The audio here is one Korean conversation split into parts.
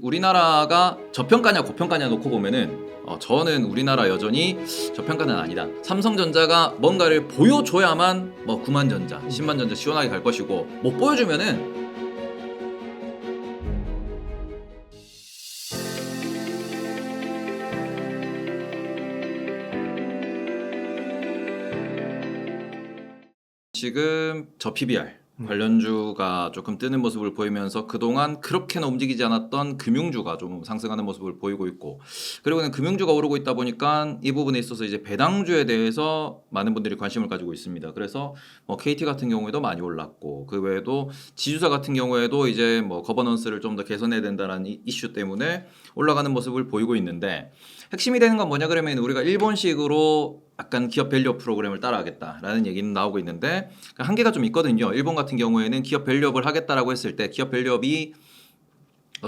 우리나라가 저평가냐 고평가냐 놓고 보면은 저는 우리나라 여전히 저평가는 아니다. 삼성전자가 뭔가를 보여줘야만 9만전자, 10만전자 시원하게 갈 것이고 못 보여주면은 지금 저 PBR 관련주가 조금 뜨는 모습을 보이면서 그동안 그렇게는 움직이지 않았던 금융주가 좀 상승하는 모습을 보이고 있고, 그리고는 금융주가 오르고 있다 보니까 이 부분에 있어서 이제 배당주에 대해서 많은 분들이 관심을 가지고 있습니다. 그래서 KT 같은 경우에도 많이 올랐고, 그 외에도 지주사 같은 경우에도 이제 거버넌스를 좀 더 개선해야 된다는 이슈 때문에 올라가는 모습을 보이고 있는데, 핵심이 되는 건 뭐냐 그러면 우리가 일본식으로 약간 기업 밸류업 프로그램을 따라하겠다라는 얘기는 나오고 있는데, 한계가 좀 있거든요. 일본 같은 경우에는 기업 밸류업을 하겠다라고 했을 때 기업 밸류업이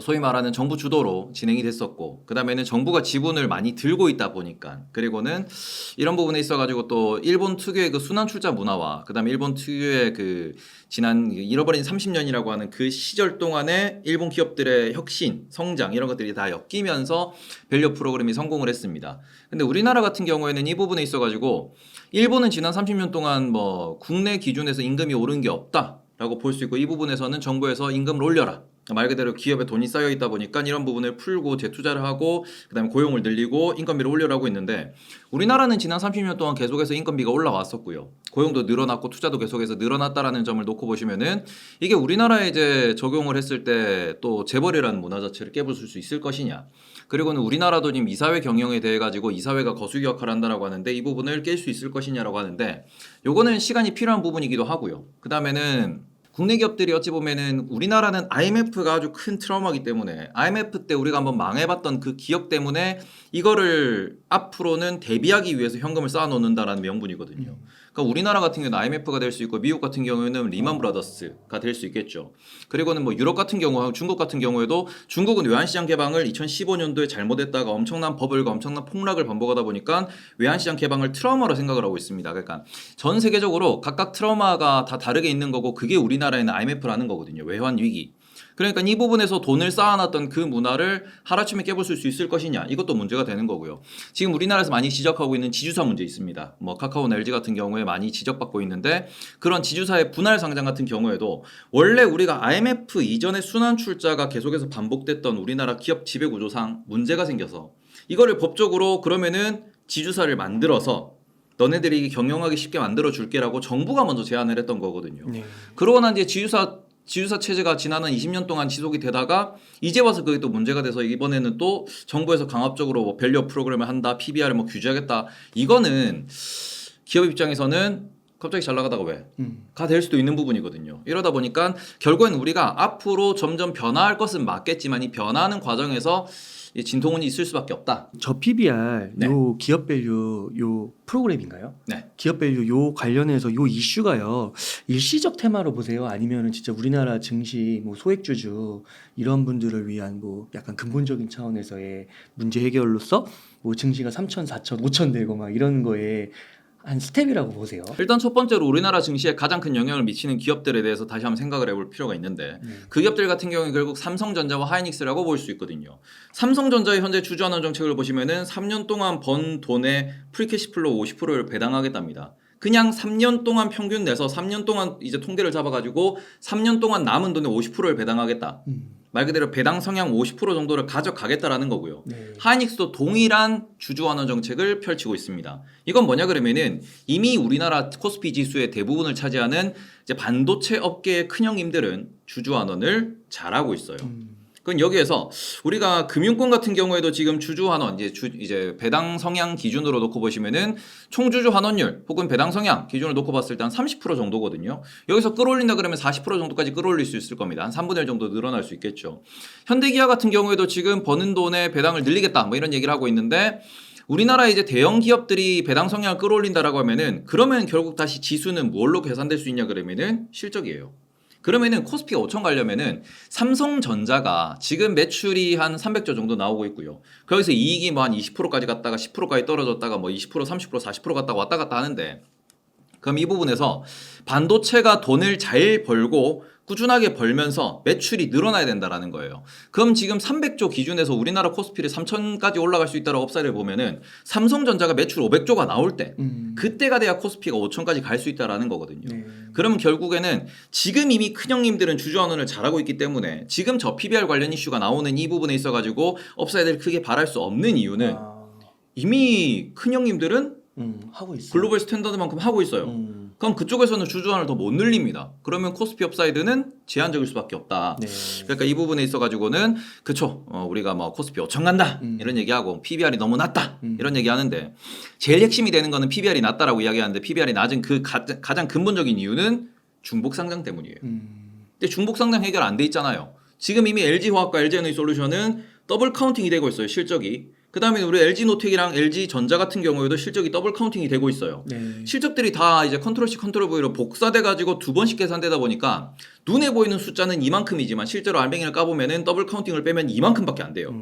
소위 말하는 정부 주도로 진행이 됐었고, 그 다음에는 정부가 지분을 많이 들고 있다 보니까, 그리고는 이런 부분에 있어가지고 또 일본 특유의 그 순환 출자 문화와 그 다음에 일본 특유의 그 지난 잃어버린 30년이라고 하는 그 시절 동안에 일본 기업들의 혁신, 성장 이런 것들이 다 엮이면서 밸류업 프로그램이 성공을 했습니다. 근데 우리나라 같은 경우에는 이 부분에 있어가지고 일본은 지난 30년 동안 국내 기준에서 임금이 오른 게 없다라고 볼 수 있고, 이 부분에서는 정부에서 임금을 올려라, 말 그대로 기업에 돈이 쌓여 있다 보니까 이런 부분을 풀고 재투자를 하고 그다음에 고용을 늘리고 인건비를 올려라고 했는데, 우리나라는 지난 30년 동안 계속해서 인건비가 올라왔었고요. 고용도 늘어났고 투자도 계속해서 늘어났다라는 점을 놓고 보시면은 이게 우리나라에 이제 적용을 했을 때 또 재벌이라는 문화 자체를 깨부술 수 있을 것이냐. 그리고는 우리나라도 지금 이사회 경영에 대해 가지고 이사회가 거수기 역할을 한다라고 하는데 이 부분을 깰 수 있을 것이냐라고 하는데, 요거는 시간이 필요한 부분이기도 하고요. 그다음에는 국내 기업들이 어찌 보면은 우리나라는 IMF가 아주 큰 트라우마이기 때문에 IMF 때 우리가 한번 망해봤던 그 기억 때문에 이거를 앞으로는 대비하기 위해서 현금을 쌓아놓는다라는 명분이거든요. 그러니까 우리나라 같은 경우는 IMF가 될 수 있고, 미국 같은 경우에는 리만 브라더스가 될 수 있겠죠. 그리고는 유럽 같은 경우, 중국 같은 경우에도 중국은 외환시장 개방을 2015년도에 잘못했다가 엄청난 버블과 엄청난 폭락을 반복하다 보니까 외환시장 개방을 트라우마로 생각을 하고 있습니다. 그러니까 전 세계적으로 각각 트라우마가 다 다르게 있는 거고, 그게 우리나라에는 IMF라는 거거든요. 외환 위기. 그러니까 이 부분에서 돈을 쌓아놨던 그 문화를 하루아침에 깨부술 수 있을 것이냐, 이것도 문제가 되는 거고요. 지금 우리나라에서 많이 지적하고 있는 지주사 문제 있습니다. 카카오나 LG 같은 경우에 많이 지적받고 있는데, 그런 지주사의 분할 상장 같은 경우에도 원래 우리가 IMF 이전의 순환 출자가 계속해서 반복됐던 우리나라 기업 지배구조상 문제가 생겨서 이거를 법적으로 그러면은 지주사를 만들어서 너네들이 경영하기 쉽게 만들어 줄게라고 정부가 먼저 제안을 했던 거거든요. 네. 그러고 난 뒤에 지주사 체제가 지난 20년 동안 지속이 되다가 이제 와서 그게 또 문제가 돼서 이번에는 또 정부에서 강압적으로 밸류업 프로그램을 한다, PBR을 규제하겠다. 이거는 기업 입장에서는 갑자기 잘 나가다가 왜? 가 될 수도 있는 부분이거든요. 이러다 보니까 결국엔 우리가 앞으로 점점 변화할 것은 맞겠지만 이 변화하는 과정에서 진통은 있을 수밖에 없다. 저 PBR 네. 요 기업 밸류 요 프로그램인가요? 네. 기업 밸류 요 관련해서 요 이슈가요, 일시적 테마로 보세요? 아니면은 진짜 우리나라 증시 소액주주 이런 분들을 위한 약간 근본적인 차원에서의 문제 해결로서 증시가 3천, 4천, 5천 되고 이런 거에 한 스텝이라고 보세요? 일단 첫 번째로 우리나라 증시에 가장 큰 영향을 미치는 기업들에 대해서 다시 한번 생각을 해볼 필요가 있는데, 그 기업들 같은 경우에 결국 삼성전자와 하이닉스라고 볼 수 있거든요. 삼성전자의 현재 주주환원 정책을 보시면은 3년 동안 번 돈의 프리캐시플로우 50%를 배당하겠답니다. 그냥 3년 동안 평균 내서 3년 동안 이제 통계를 잡아가지고 3년 동안 남은 돈의 50%를 배당하겠다. 말 그대로 배당 성향 50% 정도를 가져가겠다라는 거고요. 네. 하이닉스도 동일한 주주환원 정책을 펼치고 있습니다. 이건 뭐냐 그러면은 이미 우리나라 코스피 지수의 대부분을 차지하는 이제 반도체 업계의 큰 형님들은 주주환원을 잘하고 있어요. 그럼 여기에서 우리가 금융권 같은 경우에도 지금 주주환원 이제 배당 성향 기준으로 놓고 보시면은 총주주 환원율 혹은 배당 성향 기준으로 놓고 봤을 때 한 30% 정도거든요. 여기서 끌어올린다 그러면 40% 정도까지 끌어올릴 수 있을 겁니다. 한 3분의 1 정도 늘어날 수 있겠죠. 현대기아 같은 경우에도 지금 버는 돈의 배당을 늘리겠다 이런 얘기를 하고 있는데, 우리나라 이제 대형 기업들이 배당 성향을 끌어올린다라고 하면은 그러면 결국 다시 지수는 뭘로 계산될 수 있냐 그러면은 실적이에요. 그러면은 코스피가 5천 가려면은 삼성전자가 지금 매출이 한 300조 정도 나오고 있고요. 거기서 이익이 한 20%까지 갔다가 10%까지 떨어졌다가 20%, 30%, 40% 갔다가 왔다 갔다 하는데, 그럼 이 부분에서 반도체가 돈을 잘 벌고 꾸준하게 벌면서 매출이 늘어나야 된다라는 거예요. 그럼 지금 300조 기준에서 우리나라 코스피를 3천까지 올라갈 수 있다는 업사이드를 보면은 삼성전자가 매출 500조가 나올 때 그때가 돼야 코스피가 5천까지 갈 수 있다라는 거거든요. 네. 그러면 결국에는 지금 이미 큰 형님들은 주주환원을 잘하고 있기 때문에 지금 저 PBR 관련 이슈가 나오는 이 부분에 있어가지고 업사이드를 크게 바랄 수 없는 이유는 이미 큰 형님들은 하고 있어요. 글로벌 스탠다드만큼 하고 있어요. 그럼 그쪽에서는 주주환을 더 못 늘립니다. 그러면 코스피 업사이드는 제한적일 수밖에 없다. 네. 그러니까 이 부분에 있어가지고는 그쵸, 우리가 뭐 코스피 5천 간다 이런 얘기하고 PBR이 너무 낮다 이런 얘기하는데 제일 핵심이 되는 거는 PBR이 낮다라고 이야기하는데 PBR이 낮은 그 가장 근본적인 이유는 중복 상장 때문이에요. 근데 중복 상장 해결 안 돼 있잖아요. 지금 이미 LG화학과 LG에너지솔루션은 더블 카운팅이 되고 있어요. 실적이. 그 다음에 우리 LG노텍이랑 LG전자 같은 경우에도 실적이 더블 카운팅이 되고 있어요. 네. 실적들이 다 이제 컨트롤 C 컨트롤 V로 복사돼가지고 두 번씩 계산되다 보니까 눈에 보이는 숫자는 이만큼이지만 실제로 알맹이를 까보면은 더블 카운팅을 빼면 이만큼밖에 안 돼요.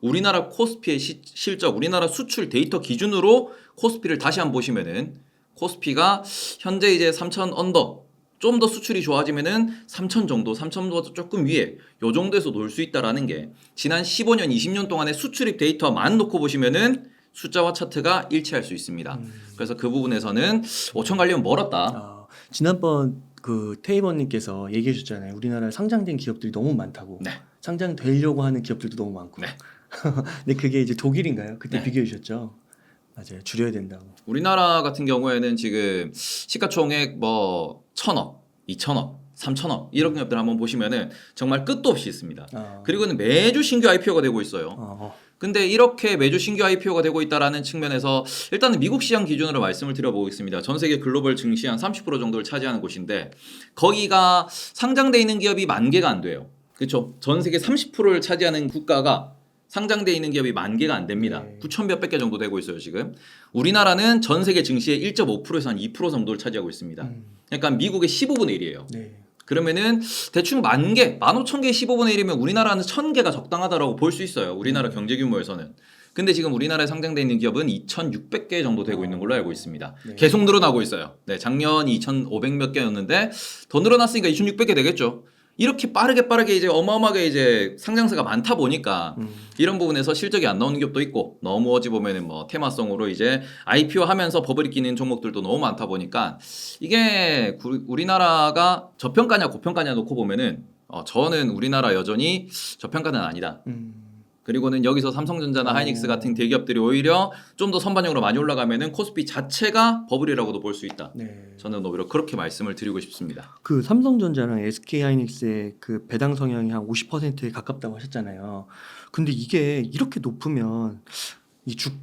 우리나라 코스피의 실적, 우리나라 수출 데이터 기준으로 코스피를 다시 한번 보시면은 코스피가 현재 이제 3천 언더 좀 더 수출이 좋아지면은 3천 정도, 3천보다 조금 위에 요 정도에서 놀 수 있다라는 게 지난 15년, 20년 동안의 수출입 데이터만 놓고 보시면은 숫자와 차트가 일치할 수 있습니다. 그래서 그 부분에서는 5천 가려면 멀었다. 지난번 그 테이버님께서 얘기해 주셨잖아요. 우리나라에 상장된 기업들이 너무 많다고. 네. 상장되려고 하는 기업들도 너무 많고. 네. 근데 그게 이제 독일인가요? 그때 네. 비교해 주셨죠. 맞아요. 줄여야 된다고. 우리나라 같은 경우에는 지금 시가총액 뭐 1,000억, 2,000억, 3,000억 이런 기업들 한번 보시면은 정말 끝도 없이 있습니다. 그리고는 매주 신규 IPO가 되고 있어요. 근데 이렇게 매주 신규 IPO가 되고 있다라는 측면에서 일단은 미국 시장 기준으로 말씀을 드려보겠습니다. 전 세계 글로벌 증시 한 30% 정도를 차지하는 곳인데 거기가 상장돼 있는 기업이 10,000개가 안 돼요. 그렇죠? 전 세계 30%를 차지하는 국가가 상장돼 있는 기업이 10,000개가 안 됩니다. 네. 9,000 몇백 개 정도 되고 있어요, 지금. 우리나라는 전 세계 증시의 1.5%에서 한 2% 정도를 차지하고 있습니다. 그러니까 미국의 15분의 1이에요. 네. 그러면은 대충 10,000개, 15,000개의 15분의 1이면 우리나라는 1,000개가 적당하다라고 볼 수 있어요. 우리나라 경제 규모에서는. 근데 지금 우리나라에 상장돼 있는 기업은 2,600개 정도 되고 있는 걸로 알고 있습니다. 네. 계속 늘어나고 있어요. 네, 작년 2,500 몇 개였는데 더 늘어났으니까 2,600개 되겠죠. 이렇게 빠르게 이제 어마어마하게 이제 상장사가 많다 보니까 이런 부분에서 실적이 안 나오는 기업도 있고 너무 어찌 보면은 뭐 테마성으로 이제 IPO 하면서 버블이 끼는 종목들도 너무 많다 보니까 이게 우리나라가 저평가냐 고평가냐 놓고 보면은 저는 우리나라 여전히 저평가는 아니다. 그리고는 여기서 삼성전자나 하이닉스 같은 대기업들이 오히려 좀 더 선반영으로 많이 올라가면은 코스피 자체가 버블이라고도 볼 수 있다. 네. 저는 오히려 그렇게 말씀을 드리고 싶습니다. 그 삼성전자랑 SK 하이닉스의 그 배당 성향이 한 50%에 가깝다고 하셨잖아요. 근데 이게 이렇게 높으면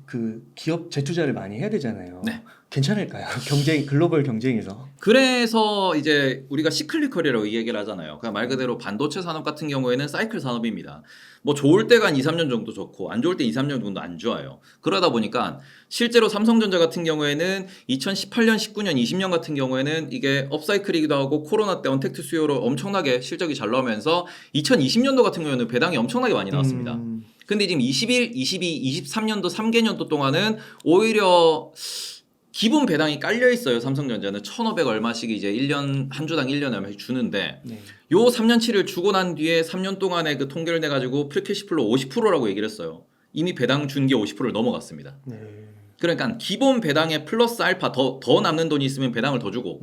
그 기업 재투자를 많이 해야 되잖아요. 네. 괜찮을까요? 글로벌 경쟁에서. 그래서 이제 우리가 시클리컬이라고 이 얘기를 하잖아요. 그냥 말 그대로 반도체 산업 같은 경우에는 사이클 산업입니다. 뭐 좋을 때가 한 2, 3년 정도 좋고 안 좋을 때 2, 3년 정도 안 좋아요. 그러다 보니까 실제로 삼성전자 같은 경우에는 2018년, 19년, 20년 같은 경우에는 이게 업사이클이기도 하고 코로나 때 언택트 수요로 엄청나게 실적이 잘 나오면서 2020년도 같은 경우에는 배당이 엄청나게 많이 나왔습니다. 근데 지금 21, 22, 23년도 3개년도 동안은 오히려 기본 배당이 깔려 있어요. 삼성전자는 1,500 얼마씩 이제 1년 한 주당 1년에 얼마씩 주는데 네. 요 3년치를 주고 난 뒤에 3년 동안에 그 통계를 내 가지고 프리캐시플로 50%라고 얘기를 했어요. 이미 배당 준 게 50%를 넘어갔습니다. 네. 그러니까 기본 배당에 플러스 알파 더 남는 돈이 있으면 배당을 더 주고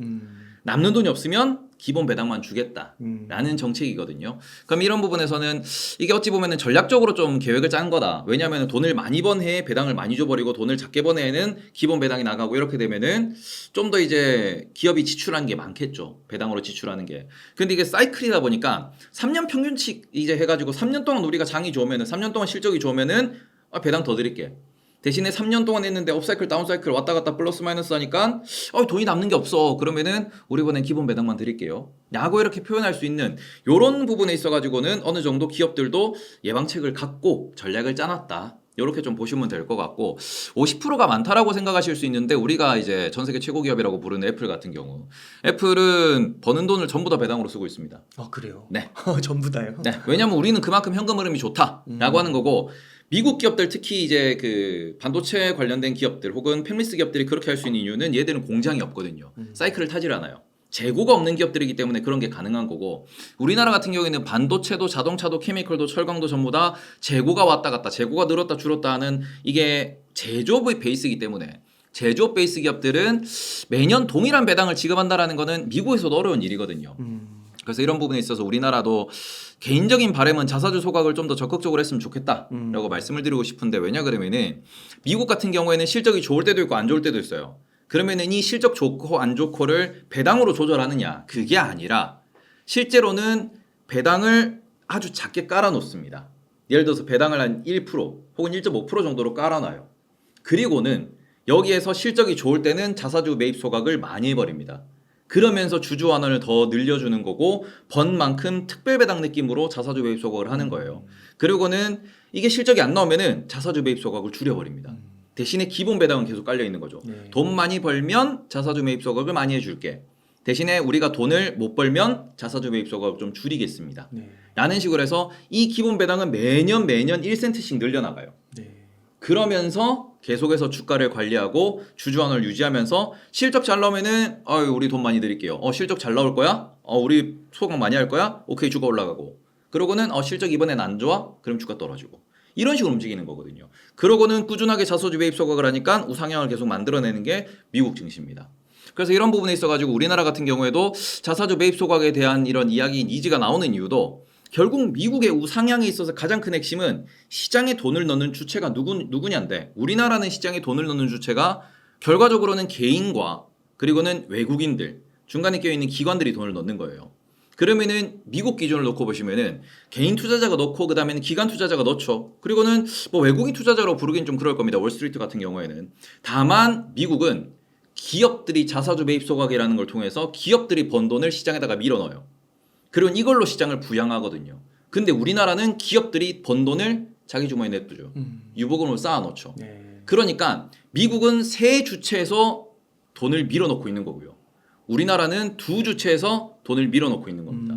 남는 돈이 없으면 기본 배당만 주겠다라는 정책이거든요. 그럼 이런 부분에서는 이게 어찌 보면은 전략적으로 좀 계획을 짠 거다. 왜냐하면 돈을 많이 번 해에 배당을 많이 줘버리고 돈을 작게 번 해에는 기본 배당이 나가고 이렇게 되면은 좀 더 이제 기업이 지출한 게 많겠죠. 배당으로 지출하는 게. 근데 이게 사이클이다 보니까 3년 평균치 이제 해가지고 3년 동안 우리가 장이 좋으면은 3년 동안 실적이 좋으면은 배당 더 드릴게. 대신에 3년 동안 했는데 업사이클 다운사이클 왔다 갔다 플러스 마이너스 하니까 돈이 남는 게 없어. 그러면은 우리 이번엔 기본 배당만 드릴게요. 라고 이렇게 표현할 수 있는 요런 부분에 있어가지고는 어느 정도 기업들도 예방책을 갖고 전략을 짜놨다. 이렇게 좀 보시면 될 것 같고 50%가 많다라고 생각하실 수 있는데 우리가 이제 전 세계 최고 기업이라고 부르는 애플 같은 경우 애플은 버는 돈을 전부 다 배당으로 쓰고 있습니다. 그래요? 네. 전부 다요? 네. 왜냐하면 우리는 그만큼 현금 흐름이 좋다라고 하는 거고 미국 기업들 특히 이제 그 반도체 관련된 기업들 혹은 팹리스 기업들이 그렇게 할 수 있는 이유는 얘들은 공장이 없거든요. 사이클을 타질 않아요. 재고가 없는 기업들이기 때문에 그런 게 가능한 거고 우리나라 같은 경우에는 반도체도 자동차도 케미컬도 철강도 전부 다 재고가 왔다 갔다 재고가 늘었다 줄었다 하는 이게 제조업의 베이스이기 때문에 제조업 베이스 기업들은 매년 동일한 배당을 지급한다라는 거는 미국에서도 어려운 일이거든요. 그래서 이런 부분에 있어서 우리나라도 개인적인 바람은 자사주 소각을 좀 더 적극적으로 했으면 좋겠다라고 말씀을 드리고 싶은데 왜냐 그러면은 미국 같은 경우에는 실적이 좋을 때도 있고 안 좋을 때도 있어요. 그러면은 이 실적 좋고 안 좋고를 배당으로 조절하느냐 그게 아니라 실제로는 배당을 아주 작게 깔아놓습니다. 예를 들어서 배당을 한 1% 혹은 1.5% 정도로 깔아놔요. 그리고는 여기에서 실적이 좋을 때는 자사주 매입 소각을 많이 해버립니다. 그러면서 주주 환원을 더 늘려주는 거고 번 만큼 특별 배당 느낌으로 자사주 매입 소각을 하는 거예요. 그리고는 이게 실적이 안 나오면은 자사주 매입 소각을 줄여버립니다. 대신에 기본 배당은 계속 깔려 있는 거죠. 네. 돈 많이 벌면 자사주 매입 소각을 많이 해줄게. 대신에 우리가 돈을 못 벌면 자사주 매입 소각을 좀 줄이겠습니다. 네. 라는 식으로 해서 이 기본 배당은 매년 1센트씩 늘려나가요. 네. 그러면서 계속해서 주가를 관리하고 주주환원을 유지하면서 실적 잘 나오면은 우리 돈 많이 드릴게요. 실적 잘 나올 거야? 우리 소각 많이 할 거야? 오케이 주가 올라가고. 그러고는 실적 이번엔 안 좋아? 그럼 주가 떨어지고. 이런 식으로 움직이는 거거든요. 그러고는 꾸준하게 자사주 매입 소각을 하니까 우상향을 계속 만들어내는 게 미국 증시입니다. 그래서 이런 부분에 있어가지고 우리나라 같은 경우에도 자사주 매입 소각에 대한 이런 이야기 니즈가 나오는 이유도 결국 미국의 우상향에 있어서 가장 큰 핵심은 시장에 돈을 넣는 주체가 누구냐인데 우리나라는 시장에 돈을 넣는 주체가 결과적으로는 개인과 그리고는 외국인들 중간에 껴있는 기관들이 돈을 넣는 거예요. 그러면은 미국 기준을 놓고 보시면은 개인 투자자가 넣고 그 다음에는 기관 투자자가 넣죠. 그리고는 뭐 외국인 투자자로 부르긴 좀 그럴 겁니다. 월스트리트 같은 경우에는. 다만 미국은 기업들이 자사주 매입 소각이라는 걸 통해서 기업들이 번 돈을 시장에다가 밀어넣어요. 그리고 이걸로 시장을 부양하거든요. 근데 우리나라는 기업들이 번 돈을 자기 주머니에 냅두죠. 유보금으로 쌓아놓죠. 네. 그러니까 미국은 세 주체에서 돈을 밀어넣고 있는 거고요. 우리나라는 두 주체에서 돈을 밀어넣고 있는 겁니다.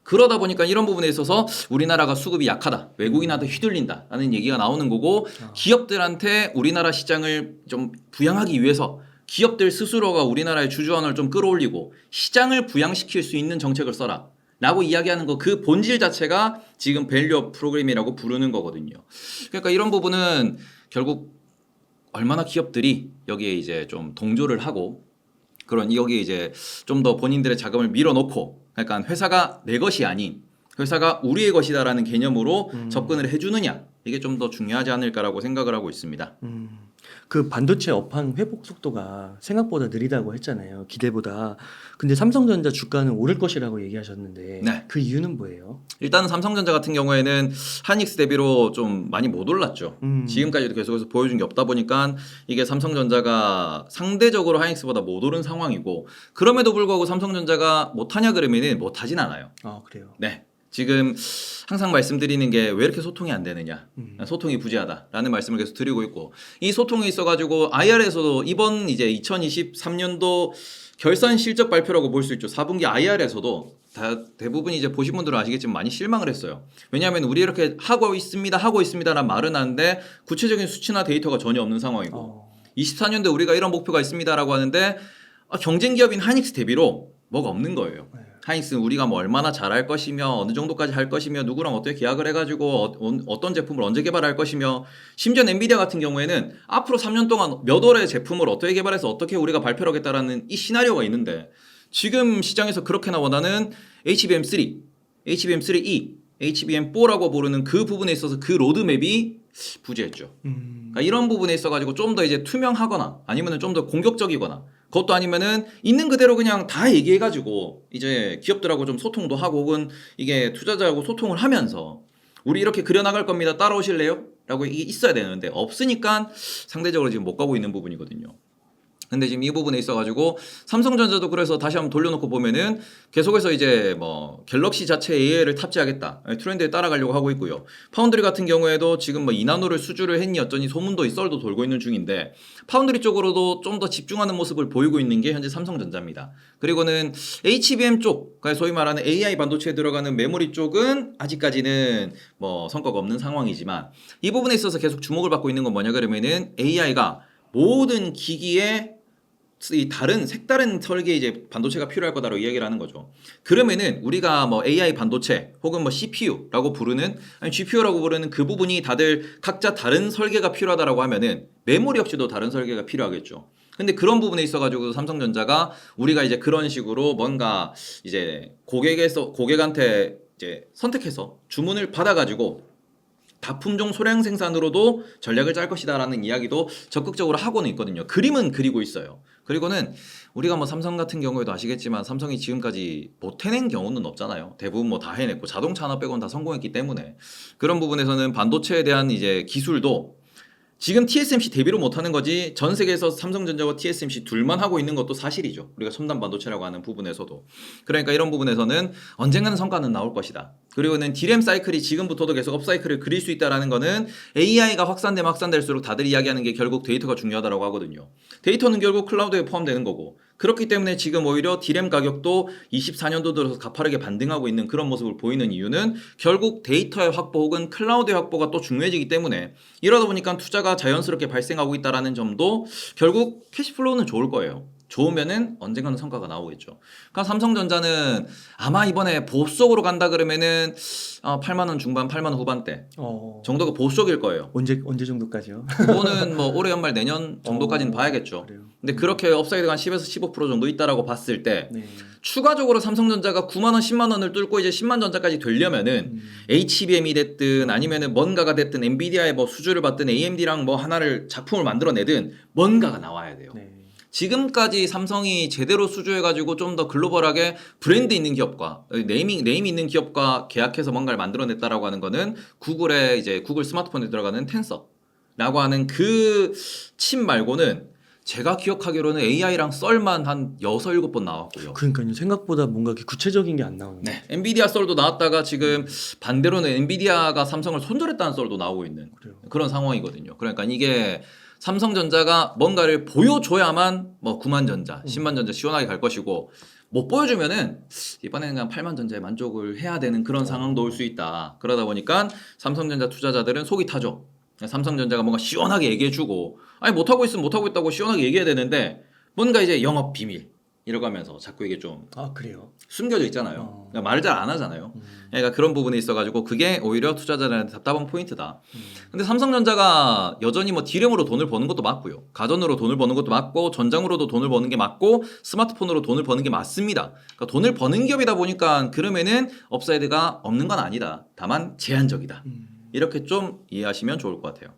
그러다 보니까 이런 부분에 있어서 우리나라가 수급이 약하다. 외국인한테 휘둘린다라는 얘기가 나오는 거고 기업들한테 우리나라 시장을 좀 부양하기 위해서 기업들 스스로가 우리나라의 주주환원을 좀 끌어올리고 시장을 부양시킬 수 있는 정책을 써라 라고 이야기하는 거 그 본질 자체가 지금 밸류업 프로그램이라고 부르는 거거든요. 그러니까 이런 부분은 결국 얼마나 기업들이 여기에 이제 좀 동조를 하고 그런 여기에 이제 좀 더 본인들의 자금을 밀어넣고 그러니까 회사가 내 것이 아닌 회사가 우리의 것이다라는 개념으로 접근을 해주느냐 이게 좀 더 중요하지 않을까라고 생각을 하고 있습니다. 그 반도체 업황 회복 속도가 생각보다 느리다고 했잖아요. 기대보다. 근데 삼성전자 주가는 오를 것이라고 얘기하셨는데 네. 그 이유는 뭐예요? 일단은 삼성전자 같은 경우에는 하이닉스 대비로 좀 많이 못 올랐죠. 지금까지도 계속해서 보여준 게 없다 보니까 이게 삼성전자가 상대적으로 하이닉스보다 못 오른 상황이고 그럼에도 불구하고 삼성전자가 못하냐 그러면은 못하진 않아요. 아 그래요. 네. 지금 항상 말씀드리는 게 왜 이렇게 소통이 안 되느냐 소통이 부재하다라는 말씀을 계속 드리고 있고 이 소통이 있어가지고 IR에서도 이번 이제 2023년도 결산 실적 발표라고 볼 수 있죠. 4분기 IR에서도 대부분 이제 보신 분들은 아시겠지만 많이 실망을 했어요. 왜냐하면 우리 이렇게 하고 있습니다라는 말은 하는데 구체적인 수치나 데이터가 전혀 없는 상황이고 24년도에 우리가 이런 목표가 있습니다라고 하는데 경쟁 기업인 하이닉스 대비로 뭐가 없는 거예요. 하이닉스는 우리가 뭐 얼마나 잘할 것이며 어느 정도까지 할 것이며 누구랑 어떻게 계약을 해가지고 어떤 제품을 언제 개발할 것이며 심지어 엔비디아 같은 경우에는 앞으로 3년 동안 몇 월의 제품을 어떻게 개발해서 어떻게 우리가 발표를 하겠다라는 이 시나리오가 있는데 지금 시장에서 그렇게나 원하는 HBM3, HBM3E, HBM4라고 부르는 그 부분에 있어서 그 로드맵이 부재했죠. 그러니까 이런 부분에 있어가지고 좀 더 이제 투명하거나 아니면은 좀 더 공격적이거나 그것도 아니면은 있는 그대로 그냥 다 얘기해가지고 이제 기업들하고 좀 소통도 하고 혹은 이게 투자자하고 소통을 하면서 우리 이렇게 그려나갈 겁니다. 따라오실래요? 라고 이게 있어야 되는데 없으니까 상대적으로 지금 못 가고 있는 부분이거든요. 근데 지금 이 부분에 있어가지고 삼성전자도 그래서 다시 한번 돌려놓고 보면은 계속해서 이제 뭐 갤럭시 자체 AI를 탑재하겠다 트렌드에 따라가려고 하고 있고요. 파운드리 같은 경우에도 지금 뭐 2나노를 수주를 했니 어쩌니 소문도 썰도 돌고 있는 중인데 파운드리 쪽으로도 좀 더 집중하는 모습을 보이고 있는 게 현재 삼성전자입니다. 그리고는 HBM 쪽, 그러니까 소위 말하는 AI 반도체에 들어가는 메모리 쪽은 아직까지는 뭐 성과가 없는 상황이지만 이 부분에 있어서 계속 주목을 받고 있는 건 뭐냐 그러면은 AI가 모든 기기에 이 다른 색다른 설계 이제 반도체가 필요할 거다라고 이야기를 하는 거죠. 그러면은 우리가 뭐 AI 반도체 혹은 뭐 CPU라고 부르는 아니 GPU라고 부르는 그 부분이 다들 각자 다른 설계가 필요하다라고 하면은 메모리 역시도 다른 설계가 필요하겠죠. 근데 그런 부분에 있어가지고 삼성전자가 우리가 이제 그런 식으로 뭔가 이제 고객한테 이제 선택해서 주문을 받아가지고 다품종 소량 생산으로도 전략을 짤 것이다라는 이야기도 적극적으로 하고는 있거든요. 그림은 그리고 있어요. 그리고는 우리가 뭐 삼성 같은 경우에도 아시겠지만 삼성이 지금까지 못 해낸 경우는 없잖아요. 대부분 뭐 다 해냈고 자동차 하나 빼고는 다 성공했기 때문에 그런 부분에서는 반도체에 대한 이제 기술도 지금 TSMC 대비로 못하는 거지 전 세계에서 삼성전자와 TSMC 둘만 하고 있는 것도 사실이죠. 우리가 첨단 반도체라고 하는 부분에서도. 그러니까 이런 부분에서는 언젠가는 성과는 나올 것이다. 그리고는 디램 사이클이 지금부터도 계속 업사이클을 그릴 수 있다는 거는 AI가 확산되면 확산될수록 다들 이야기하는 게 결국 데이터가 중요하다고 하거든요. 데이터는 결국 클라우드에 포함되는 거고 그렇기 때문에 지금 오히려 디램 가격도 24년도 들어서 가파르게 반등하고 있는 그런 모습을 보이는 이유는 결국 데이터의 확보 혹은 클라우드의 확보가 또 중요해지기 때문에 이러다 보니까 투자가 자연스럽게 발생하고 있다는 점도 결국 캐시플로우는 좋을 거예요. 좋으면은 언젠가는 성과가 나오겠죠. 그러니까 삼성전자는 아마 이번에 보수적으로 간다 그러면은 8만 원 중반, 8만 원 후반대 정도가 보수적일 거예요. 언제 정도까지요? 그거는 뭐 올해 연말 내년 정도까지는 봐야겠죠. 그래요. 근데 그렇게 업사이드가 한 10에서 15% 정도 있다라고 봤을 때 네. 추가적으로 삼성전자가 9만 원, 10만 원을 뚫고 이제 10만 전자까지 되려면은 HBM이 됐든 아니면은 뭔가가 됐든 엔비디아의 뭐 수주를 받든 AMD랑 뭐 하나를 작품을 만들어내든 뭔가가 나와야 돼요. 네. 지금까지 삼성이 제대로 수주해가지고 좀 더 글로벌하게 브랜드 있는 기업과 네임 있는 기업과 계약해서 뭔가를 만들어냈다라고 하는 거는 구글의 이제 구글 스마트폰에 들어가는 텐서라고 하는 그 칩 말고는 제가 기억하기로는 AI랑 썰만 한 6, 7번 나왔고요. 그러니까요. 생각보다 뭔가 이렇게 구체적인 게 안 나오네요. 네, 엔비디아 썰도 나왔다가 지금 반대로는 엔비디아가 삼성을 손절했다는 썰도 나오고 있는 그래요. 그런 상황이거든요. 그러니까 이게 삼성전자가 뭔가를 보여줘야만 뭐 9만 전자, 10만 전자 시원하게 갈 것이고 못 보여주면은 이번에는 그냥 8만 전자에 만족을 해야 되는 그런 상황도 올 수 있다. 그러다 보니까 삼성전자 투자자들은 속이 타죠. 삼성전자가 뭔가 시원하게 얘기해주고 아니 못하고 있으면 못하고 있다고 시원하게 얘기해야 되는데 뭔가 이제 영업 비밀 이러고 하면서 자꾸 이게 좀 그래요. 숨겨져 있잖아요. 그러니까 말을 잘 안 하잖아요. 그러니까 그런 부분에 있어가지고 그게 오히려 투자자들한테 답답한 포인트다. 근데 삼성전자가 여전히 뭐 디램으로 돈을 버는 것도 맞고요. 가전으로 돈을 버는 것도 맞고 전장으로도 돈을 버는 게 맞고 스마트폰으로 돈을 버는 게 맞습니다. 그러니까 돈을 버는 기업이다 보니까 그러면은 업사이드가 없는 건 아니다. 다만 제한적이다. 이렇게 좀 이해하시면 좋을 것 같아요.